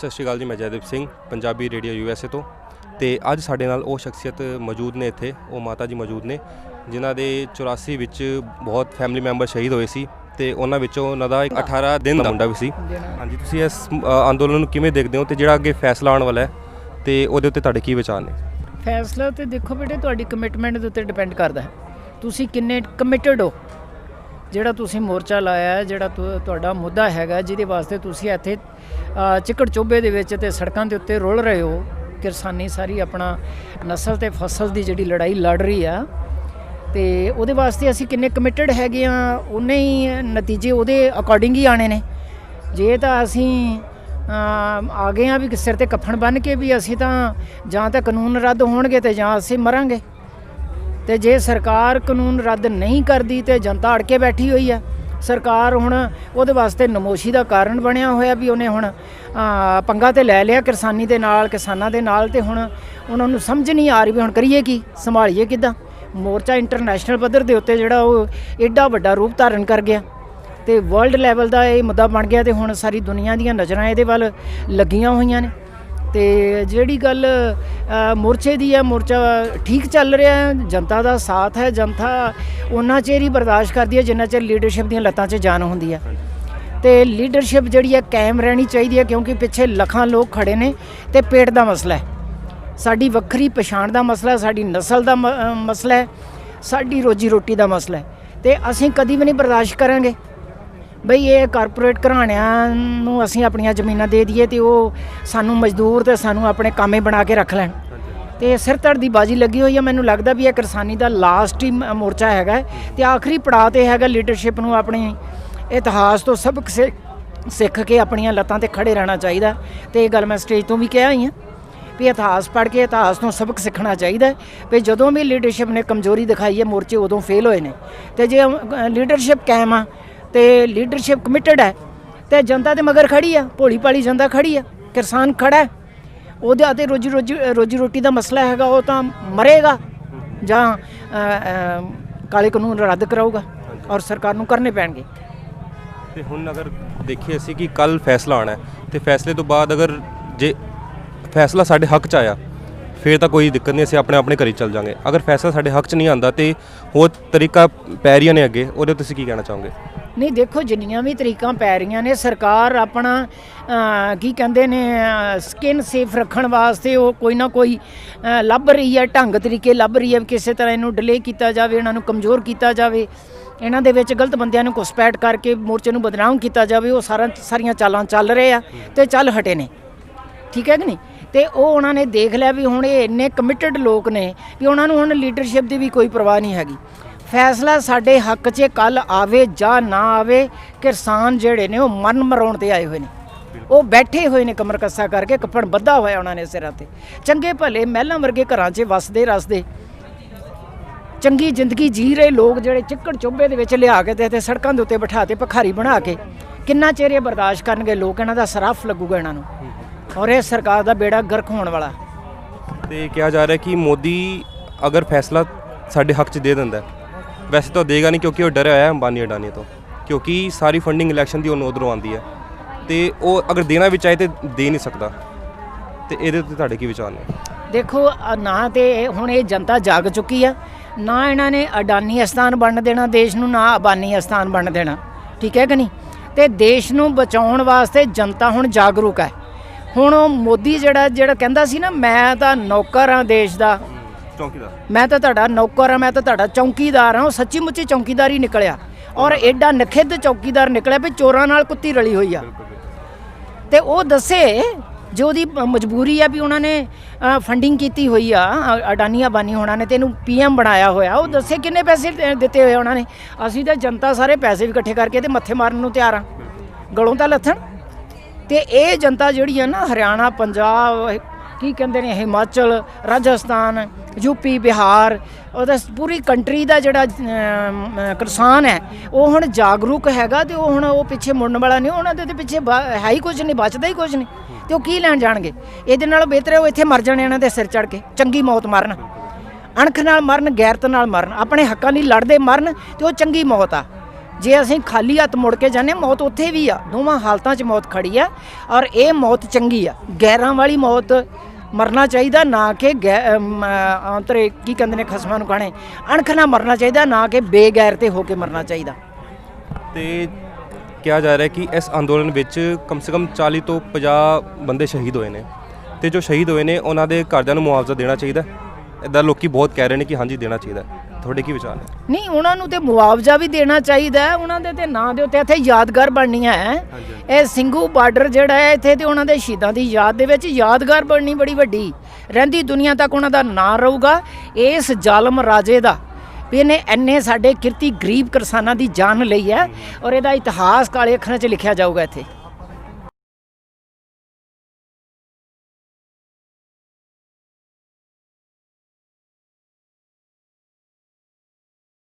ਸਤਿ ਸ਼੍ਰੀ ਅਕਾਲ ਜੀ। ਮੈਂ ਜੈਦੀਪ ਸਿੰਘ ਪੰਜਾਬੀ ਰੇਡੀਓ USA ਤੋਂ। ਤੇ ਅੱਜ ਸਾਡੇ ਨਾਲ ਉਹ ਸ਼ਖਸੀਅਤ ਮੌਜੂਦ ਨੇ, ਇੱਥੇ ਉਹ ਮਾਤਾ ਜੀ ਮੌਜੂਦ ਨੇ ਜਿਨ੍ਹਾਂ ਦੇ 84 ਵਿੱਚ ਬਹੁਤ ਫੈਮਿਲੀ ਮੈਂਬਰ ਸ਼ਹੀਦ ਹੋਏ ਸੀ ਤੇ ਉਹਨਾਂ ਵਿੱਚੋਂ ਉਹਨਾਂ ਦਾ ਇੱਕ 18 ਦਿਨ ਦਾ ਮੁੰਡਾ ਵੀ ਸੀ। ਹਾਂਜੀ, ਤੁਸੀਂ ਇਸ ਅੰਦੋਲਨ ਨੂੰ ਕਿਵੇਂ ਦੇਖਦੇ ਹੋ ਤੇ ਜਿਹੜਾ ਅੱਗੇ ਫੈਸਲਾ ਆਉਣ ਵਾਲਾ ਹੈ ਤੇ ਉਹਦੇ ਉੱਤੇ ਤੁਹਾਡੇ ਕੀ ਵਿਚਾਰ ਨੇ? ਫੈਸਲਾ ਤੇ ਦੇਖੋ ਬੇਟੇ, ਤੁਹਾਡੀ ਕਮਿਟਮੈਂਟ ਦੇ ਉੱਤੇ ਡਿਪੈਂਡ ਕਰਦਾ ਹੈ, ਤੁਸੀਂ ਕਿੰਨੇ ਕਮਿਟਡ ਹੋ। ਜਿਹੜਾ ਤੁਸੀਂ ਮੋਰਚਾ ਲਾਇਆ ਹੈ, ਜਿਹੜਾ ਤੁਹਾਡਾ ਮੁੱਦਾ ਹੈਗਾ ਜਿਹਦੇ ਵਾਸਤੇ ਤੁਸੀਂ ਇੱਥੇ ਚਿੱਕੜ ਚੋਬੇ ਦੇ ਵਿੱਚ ਤੇ ਸੜਕਾਂ ਦੇ ਉੱਤੇ ਰੁਲ ਰਹੇ ਹੋ, ਕਿਸਾਨੀ ਸਾਰੀ ਆਪਣਾ ਨਸਲ ਤੇ ਫਸਲ ਦੀ ਜਿਹੜੀ ਲੜਾਈ ਲੜ ਰਹੀ ਆ, ਤੇ ਉਹਦੇ ਵਾਸਤੇ ਅਸੀਂ ਕਿੰਨੇ ਕਮਿਟਡ ਹੈਗੇ ਆ, ਉਨੇ ਹੀ ਨਤੀਜੇ ਉਹਦੇ ਅਕੋਰਡਿੰਗ ਹੀ ਆਣੇ ਨੇ। ਜੇ ਤਾਂ ਅਸੀਂ ਆ ਗਏ ਹਾਂ ਵੀ ਸਿਰ ਤੇ ਕੱਫਣ ਬੰਨ੍ਹ ਕੇ ਵੀ ਅਸੀਂ ਤਾਂ ਜਾਂ ਤਾਂ ਕਾਨੂੰਨ ਰੱਦ ਹੋਣਗੇ ਤੇ ਜਾਂ ਅਸੀਂ ਮਰਾਂਗੇ, ਤੇ ਜੇ ਸਰਕਾਰ ਕਾਨੂੰਨ ਰੱਦ ਨਹੀਂ ਕਰਦੀ ਤੇ ਜਨਤਾ ਅੜ ਕੇ ਬੈਠੀ ਹੋਈ ਆ। ਸਰਕਾਰ ਹੁਣ ਉਹਦੇ ਵਾਸਤੇ ਨਮੋਸ਼ੀ ਦਾ ਕਾਰਨ ਬਣਿਆ ਹੋਇਆ ਵੀ ਉਹਨੇ ਹੁਣ ਪੰਗਾ ਤੇ ਲੈ ਲਿਆ ਕਿਸਾਨੀ ਦੇ ਨਾਲ, ਕਿਸਾਨਾਂ ਦੇ ਨਾਲ, ਤੇ ਹੁਣ ਉਹਨਾਂ ਨੂੰ ਸਮਝ ਨਹੀਂ ਆ ਰਹੀ ਵੀ ਹੁਣ ਕਰੀਏ ਕੀ, ਸੰਭਾਲੀਏ ਕਿੱਦਾਂ। ਮੋਰਚਾ ਇੰਟਰਨੈਸ਼ਨਲ ਪੱਧਰ ਦੇ ਉੱਤੇ ਜਿਹੜਾ ਉਹ ਐਡਾ ਵੱਡਾ ਰੂਪ ਧਾਰਨ ਕਰ ਗਿਆ ਤੇ ਵਰਲਡ ਲੈਵਲ ਦਾ ਇਹ ਮੁੱਦਾ ਬਣ ਗਿਆ ਤੇ ਹੁਣ ਸਾਰੀ ਦੁਨੀਆ ਦੀਆਂ ਨਜ਼ਰਾਂ ਇਹਦੇ ਵੱਲ ਲੱਗੀਆਂ ਹੋਈਆਂ ਨੇ। ਤੇ ਜਿਹੜੀ ਗੱਲ ਮੋਰਚੇ ਦੀ ਹੈ, ਮੋਰਚਾ ਠੀਕ ਚੱਲ ਰਿਹਾ ਹੈ, ਜਨਤਾ ਦਾ ਸਾਥ ਹੈ, ਜਨਤਾ ਉਹਨਾਂ ਚਿਰ ਹੀ ਬਰਦਾਸ਼ਤ ਕਰਦੀ ਹੈ ਜਿੰਨਾ ਚਿਰ ਲੀਡਰਸ਼ਿਪ ਦੀਆਂ ਲੱਤਾਂ 'ਚ ਜਾਨ ਹੁੰਦੀ ਹੈ। ਤੇ ਲੀਡਰਸ਼ਿਪ ਜਿਹੜੀ ਹੈ ਕਾਇਮ ਰਹਿਣੀ ਚਾਹੀਦੀ ਹੈ, ਕਿਉਂਕਿ ਪਿੱਛੇ ਲੱਖਾਂ ਲੋਕ ਖੜੇ ਨੇ ਤੇ ਪੇਟ ਦਾ ਮਸਲਾ ਹੈ, ਸਾਡੀ ਵੱਖਰੀ ਪਛਾਣ ਦਾ ਮਸਲਾ, ਸਾਡੀ ਨਸਲ ਦਾ ਮਸਲਾ ਹੈ, ਸਾਡੀ ਰੋਜੀ ਰੋਟੀ ਦਾ ਮਸਲਾ ਹੈ। ਤੇ ਅਸੀਂ ਕਦੀ ਵੀ ਨਹੀਂ ਬਰਦਾਸ਼ਤ ਕਰਾਂਗੇ ਬਈ ਇਹ ਕਾਰਪੋਰੇਟ ਘਰਾਣਿਆਂ ਨੂੰ ਅਸੀਂ ਆਪਣੀਆਂ ਜ਼ਮੀਨਾਂ ਦੇ ਦਈਏ ਤੇ ਉਹ ਸਾਨੂੰ ਮਜ਼ਦੂਰ ਤੇ ਸਾਨੂੰ ਆਪਣੇ ਕਾਮੇ ਬਣਾ ਕੇ ਰੱਖ ਲੈਣ। ਤੇ ਸਿਰ ਧੜ ਦੀ ਬਾਜੀ ਲੱਗੀ ਹੋਈ ਹੈ। ਮੈਨੂੰ ਲੱਗਦਾ ਵੀ ਇਹ ਕਿਸਾਨੀ ਦਾ ਲਾਸਟ ਹੀ ਮੋਰਚਾ ਹੈਗਾ ਤੇ ਆਖਰੀ ਪੜਾਅ 'ਤੇ ਹੈਗਾ। ਲੀਡਰਸ਼ਿਪ ਨੂੰ ਆਪਣੀ ਇਤਿਹਾਸ ਤੋਂ ਸਬਕ ਸਿੱਖ ਕੇ ਆਪਣੀਆਂ ਲੱਤਾਂ 'ਤੇ ਖੜੇ ਰਹਿਣਾ ਚਾਹੀਦਾ। ਤੇ ਇਹ ਗੱਲ ਮੈਂ ਸਟੇਜ ਤੋਂ ਵੀ ਕਿਹਾ ਹੀ ਹਾਂ ਵੀ ਇਤਿਹਾਸ ਪੜ੍ਹ ਕੇ ਇਤਿਹਾਸ ਤੋਂ ਸਬਕ ਸਿੱਖਣਾ ਚਾਹੀਦਾ ਵੀ ਜਦੋਂ ਵੀ ਲੀਡਰਸ਼ਿਪ ਨੇ ਕਮਜ਼ੋਰੀ ਦਿਖਾਈ ਹੈ ਮੋਰਚੇ ਉਦੋਂ ਫੇਲ ਹੋਏ ਨੇ। ਤੇ ਜੇ ਲੀਡਰਸ਼ਿਪ ਕਾਇਮ ਆ ਤੇ ਲੀਡਰਸ਼ਿਪ ਕਮਿਟਡ ਹੈ ਤੇ ਜਨਤਾ ਦੇ ਮਗਰ ਖੜੀ ਆ, ਭੋਲੀ ਭਾਲੀ ਜਨਤਾ ਖੜੀ ਆ, ਕਿਸਾਨ ਖੜਾ, ਉਹਦੇ ਅਤੇ ਰੋਜੀ ਰੋਟੀ ਦਾ ਮਸਲਾ ਹੈਗਾ, ਉਹ ਤਾਂ ਮਰੇਗਾ ਜਾਂ ਕਾਲੇ ਕਾਨੂੰਨ ਰੱਦ ਕਰਾਊਗਾ ਔਰ ਸਰਕਾਰ ਨੂੰ ਕਰਨੇ ਪੈਣਗੇ। ਤੇ ਹੁਣ ਅਗਰ ਦੇਖੀਏ ਅਸੀਂ ਕਿ ਕੱਲ੍ਹ ਫੈਸਲਾ ਆਉਣਾ ਤੇ ਫੈਸਲੇ ਤੋਂ ਬਾਅਦ ਅਗਰ ਜੇ ਫੈਸਲਾ ਸਾਡੇ ਹੱਕ 'ਚ ਆਇਆ ਫਿਰ ਤਾਂ ਕੋਈ ਦਿੱਕਤ ਨਹੀਂ, ਅਸੀਂ ਆਪਣੇ ਘਰ ਚੱਲ ਜਾਵਾਂਗੇ। ਅਗਰ ਫੈਸਲਾ ਸਾਡੇ ਹੱਕ 'ਚ ਨਹੀਂ ਆਉਂਦਾ ਤੇ ਹੋਰ ਤਰੀਕਾ ਪੈ ਰਹੀਆਂ ਨੇ ਅੱਗੇ, ਉਹਦੇ ਤੁਸੀਂ ਕੀ ਕਹਿਣਾ ਚਾਹੋਗੇ? ਨਹੀਂ ਦੇਖੋ, ਜਿੰਨੀਆਂ ਵੀ ਤਰੀਕਾਂ ਪੈ ਰਹੀਆਂ ਨੇ, ਸਰਕਾਰ ਆਪਣਾ ਕੀ ਕਹਿੰਦੇ ਨੇ ਸਕਿਨ ਸੇਫ ਰੱਖਣ ਵਾਸਤੇ ਉਹ ਕੋਈ ਨਾ ਕੋਈ ਲੱਭ ਰਹੀ ਹੈ, ਢੰਗ ਤਰੀਕੇ ਲੱਭ ਰਹੀ ਹੈ, ਕਿਸੇ ਤਰ੍ਹਾਂ ਇਹਨੂੰ ਡਿਲੇ ਕੀਤਾ ਜਾਵੇ, ਇਹਨਾਂ ਨੂੰ ਕਮਜ਼ੋਰ ਕੀਤਾ ਜਾਵੇ, ਇਹਨਾਂ ਦੇ ਵਿੱਚ ਗਲਤ ਬੰਦਿਆਂ ਨੂੰ ਘੁਸਪੈਠ ਕਰਕੇ ਮੋਰਚੇ ਨੂੰ ਬਦਨਾਮ ਕੀਤਾ ਜਾਵੇ। ਉਹ ਸਾਰੀਆਂ ਚਾਲਾਂ ਚੱਲ ਰਹੇ ਆ ਤੇ ਚੱਲ ਹਟੇ ਨੇ, ਠੀਕ ਹੈ ਕਿ ਨਹੀਂ। ਤੇ ਉਹ ਉਹਨਾਂ ਨੇ ਦੇਖ ਲਿਆ ਵੀ ਹੁਣ ਇਹ ਇੰਨੇ ਕਮਿਟਡ ਲੋਕ ਨੇ ਵੀ ਉਹਨਾਂ ਨੂੰ ਹੁਣ ਲੀਡਰਸ਼ਿਪ ਦੀ ਵੀ ਕੋਈ ਪਰਵਾਹ ਨਹੀਂ ਹੈਗੀ। ਫੈਸਲਾ ਸਾਡੇ ਹੱਕ 'ਚ ਕੱਲ੍ਹ ਆਵੇ ਜਾਂ ਨਾ ਆਵੇ, ਕਿਸਾਨ ਜਿਹੜੇ ਨੇ ਉਹ ਮਰਨ ਮਰਾਉਣ 'ਤੇ ਆਏ ਹੋਏ ਨੇ, ਉਹ ਬੈਠੇ ਹੋਏ ਨੇ ਕਮਰ ਕੱਸਾ ਕਰਕੇ, ਕੱਪੜ ਬੱਧਾ ਹੋਇਆ ਉਹਨਾਂ ਨੇ ਸਿਰਾਂ 'ਤੇ। ਚੰਗੇ ਭਲੇ ਮਹਿਲਾਂ ਵਰਗੇ ਘਰਾਂ 'ਚ ਵਸਦੇ ਰਸਦੇ ਚੰਗੀ ਜ਼ਿੰਦਗੀ ਜੀ ਰਹੇ ਲੋਕ ਜਿਹੜੇ ਚਿੱਕੜ ਚੋਬੇ ਦੇ ਵਿੱਚ ਲਿਆ ਕੇ ਤੇ ਸੜਕਾਂ ਦੇ ਉੱਤੇ ਬਿਠਾ ਕੇ ਭਿਖਾਰੀ ਬਣਾ ਕੇ ਕਿੰਨਾ ਚਿਰ ਇਹ ਬਰਦਾਸ਼ਤ ਕਰਨਗੇ ਲੋਕ? ਇਹਨਾਂ ਦਾ ਸਰਾਫ ਲੱਗੂਗਾ ਇਹਨਾਂ ਨੂੰ, ਔਰ ਇਹ ਸਰਕਾਰ ਦਾ ਬੇੜਾ ਗਰਕ ਹੋਣ ਵਾਲਾ। ਤੇ ਕਿਹਾ ਜਾ ਰਿਹਾ ਕਿ ਮੋਦੀ ਅਗਰ ਫੈਸਲਾ ਸਾਡੇ ਹੱਕ 'ਚ ਦੇ ਦਿੰਦਾ, ਵੈਸੇ ਤਾਂ ਦੇਗਾ ਨਹੀਂ ਕਿਉਂਕਿ ਉਹ ਡਰਿਆ ਹੋਇਆ ਅੰਬਾਨੀ ਅਡਾਨੀ ਤੋਂ, ਕਿਉਂਕਿ ਸਾਰੀ ਫੰਡਿੰਗ ਇਲੈਕਸ਼ਨ ਦੀ ਉਹਨੂੰ ਉੱਧਰੋਂ ਆਉਂਦੀ ਹੈ ਤੇ ਉਹ ਅਗਰ ਦੇਣਾ ਵੀ ਚਾਹੇ ਤੇ ਦੇ ਨਹੀਂ ਸਕਦਾ। ਤੇ ਇਹਦੇ ਉੱਤੇ ਤੁਹਾਡੇ ਕੀ ਵਿਚਾਰ ਨੇ? ਦੇਖੋ, ਨਾ ਤੇ ਹੁਣ ਇਹ ਜਨਤਾ ਜਾਗ ਚੁੱਕੀ ਆ, ਨਾ ਇਹਨਾਂ ਨੇ ਅਡਾਨੀ ਅਸਥਾਨ ਬਣਨ ਦੇਣਾ ਦੇਸ਼ ਨੂੰ, ਨਾ ਅੰਬਾਨੀ ਅਸਥਾਨ ਬਣਨ ਦੇਣਾ, ਠੀਕ ਹੈ ਕਿ ਨਹੀਂ। ਤੇ ਦੇਸ਼ ਨੂੰ ਬਚਾਉਣ ਵਾਸਤੇ ਜਨਤਾ ਹੁਣ ਜਾਗਰੂਕ ਹੈ। ਹੁਣ ਉਹ ਮੋਦੀ ਜਿਹੜਾ ਕਹਿੰਦਾ ਸੀ ਨਾ, ਮੈਂ ਤਾਂ ਨੌਕਰ ਹਾਂ ਦੇਸ਼ ਦਾ, ਮੈਂ ਤਾਂ ਤੁਹਾਡਾ ਨੌਕਰ ਹਾਂ, ਮੈਂ ਤਾਂ ਤੁਹਾਡਾ ਚੌਕੀਦਾਰ ਹਾਂ, ਉਹ ਸੱਚੀ ਮੁੱਚੀ ਚੌਕੀਦਾਰ ਹੀ ਨਿਕਲਿਆ ਔਰ ਐਡਾ ਨਖਿੱਧ ਚੌਕੀਦਾਰ ਨਿਕਲਿਆ ਵੀ ਚੋਰਾਂ ਨਾਲ ਕੁੱਤੀ ਰਲੀ ਹੋਈ ਆ। ਤੇ ਉਹ ਦੱਸੇ ਜੋ ਉਹਦੀ ਮਜਬੂਰੀ ਆ ਵੀ ਉਹਨਾਂ ਨੇ ਫੰਡਿੰਗ ਕੀਤੀ ਹੋਈ ਆ, ਅਡਾਨੀ ਅੰਬਾਨੀ ਹੋਣਾ ਨੇ ਤੇ ਇਹਨੂੰ PM ਬਣਾਇਆ ਹੋਇਆ, ਉਹ ਦੱਸੇ ਕਿੰਨੇ ਪੈਸੇ ਦਿੱਤੇ ਹੋਏ ਉਹਨਾਂ ਨੇ। ਅਸੀਂ ਤਾਂ ਜਨਤਾ ਸਾਰੇ ਪੈਸੇ ਵੀ ਇਕੱਠੇ ਕਰਕੇ ਤੇ ਮੱਥੇ ਮਾਰਨ ਨੂੰ ਤਿਆਰ ਹਾਂ, ਗਲੋਂ ਤਾਂ ਲੱਥਣ। ਤੇ ਇਹ ਜਨਤਾ ਜਿਹੜੀ ਆ ਨਾ, ਹਰਿਆਣਾ, ਪੰਜਾਬ, ਕੀ ਕਹਿੰਦੇ ਨੇ, ਹਿਮਾਚਲ, ਰਾਜਸਥਾਨ, UP, ਬਿਹਾਰ, ਉਹਦਾ ਪੂਰੀ ਕੰਟਰੀ ਦਾ ਜਿਹੜਾ ਕਿਸਾਨ ਹੈ ਉਹ ਹੁਣ ਜਾਗਰੂਕ ਹੈਗਾ ਤੇ ਉਹ ਹੁਣ ਉਹ ਪਿੱਛੇ ਮੁੜਨ ਵਾਲਾ ਨਹੀਂ, ਉਹਨਾਂ ਦੇ ਪਿੱਛੇ ਹੈ ਹੀ ਕੁਝ ਨਹੀਂ, ਬਚਦਾ ਹੀ ਕੁਝ ਨਹੀਂ। ਤੇ ਉਹ ਕੀ ਲੈਣ ਜਾਣਗੇ? ਇਹਦੇ ਨਾਲੋਂ ਬਿਹਤਰ ਉਹ ਇੱਥੇ ਮਰ ਜਾਣ ਇਹਨਾਂ ਦੇ ਸਿਰ ਚੜ੍ਹ ਕੇ, ਚੰਗੀ ਮੌਤ ਮਰਨ, ਅਣਖ ਨਾਲ ਮਰਨ, ਗੈਰਤ ਨਾਲ ਮਰਨ, ਆਪਣੇ ਹੱਕਾਂ ਲਈ ਲੜਦੇ ਮਰਨ, ਤੇ ਉਹ ਚੰਗੀ ਮੌਤ ਆ। ਜੇ ਅਸੀਂ ਖਾਲੀ ਹੱਥ ਮੁੜ ਕੇ ਜਾਂਦੇ ਮੌਤ ਉੱਥੇ ਵੀ ਆ, ਦੋਵਾਂ ਹਾਲਤਾਂ 'ਚ ਮੌਤ ਖੜੀ ਆ। ਔਰ ਇਹ ਮੌਤ ਚੰਗੀ ਆ, ਗੈਰਾਂ ਵਾਲੀ ਮੌਤ ਮਰਨਾ ਚਾਹੀਦਾ, ਨਾ ਕਿ ਅੰਤਰੇ ਕੀ ਕਹਿੰਦੇ ਨੇ ਖਸਮਾਂ ਨੂੰ ਕਹਣੇ ਅਣਖ ਨਾਲ ਮਰਨਾ ਚਾਹੀਦਾ, ਨਾ ਕਿ ਬੇਗੈਰ ਤੇ ਹੋ ਕੇ ਮਰਨਾ ਚਾਹੀਦਾ। ਤੇ ਕਿਹਾ ਜਾ ਰਿਹਾ ਕਿ ਇਸ ਅੰਦੋਲਨ ਵਿੱਚ ਕਮ ਸੇ ਕਮ 40 ਤੋਂ 50 ਬੰਦੇ ਸ਼ਹੀਦ ਹੋਏ ਨੇ, ਤੇ ਜੋ ਸ਼ਹੀਦ ਹੋਏ ਨੇ ਉਹਨਾਂ ਦੇ ਘਰਦਿਆਂ ਨੂੰ ਮੁਆਵਜ਼ਾ ਦੇਣਾ ਚਾਹੀਦਾ। ਇੱਦਾਂ ਲੋਕੀ ਬਹੁਤ ਕਹਿ ਰਹੇ ਨੇ ਕਿ ਹਾਂਜੀ ਦੇਣਾ ਚਾਹੀਦਾ। ਤੁਹਾਡੇ ਕੀ ਵਿਚਾਰ ਨੇ? ਨਹੀਂ, ਉਹਨਾਂ ਨੂੰ ਤੇ ਮੁਆਵਜ਼ਾ ਵੀ ਦੇਣਾ ਚਾਹੀਦਾ ਹੈ, ਉਹਨਾਂ ਦੇ ਤੇ ਨਾਂ ਦੇ ਉੱਤੇ ਇੱਥੇ ਯਾਦਗਾਰ ਬਣਨੀਆਂ ਹੈ। ਇਹ ਸਿੰਘੂ ਬਾਰਡਰ ਜਿਹੜਾ ਹੈ ਇੱਥੇ ਤੇ ਉਹਨਾਂ ਦੇ ਸ਼ਹੀਦਾਂ ਦੀ ਯਾਦ ਦੇ ਵਿੱਚ ਯਾਦਗਾਰ ਬਣਨੀ ਬੜੀ ਵੱਡੀ, ਰਹਿੰਦੀ ਦੁਨੀਆ ਤੱਕ ਉਹਨਾਂ ਦਾ ਨਾਂ ਰਹੂਗਾ। ਇਸ ਜ਼ਾਲਮ ਰਾਜੇ ਦਾ ਵੀ ਇਹਨੇ ਇੰਨੇ ਸਾਡੇ ਕਿਰਤੀ ਗਰੀਬ ਕਿਸਾਨਾਂ ਦੀ ਜਾਨ ਲਈ ਹੈ, ਔਰ ਇਹਦਾ ਇਤਿਹਾਸ ਕਾਲੇ ਅੱਖਰਾਂ 'ਚ ਲਿਖਿਆ ਜਾਊਗਾ ਇੱਥੇ।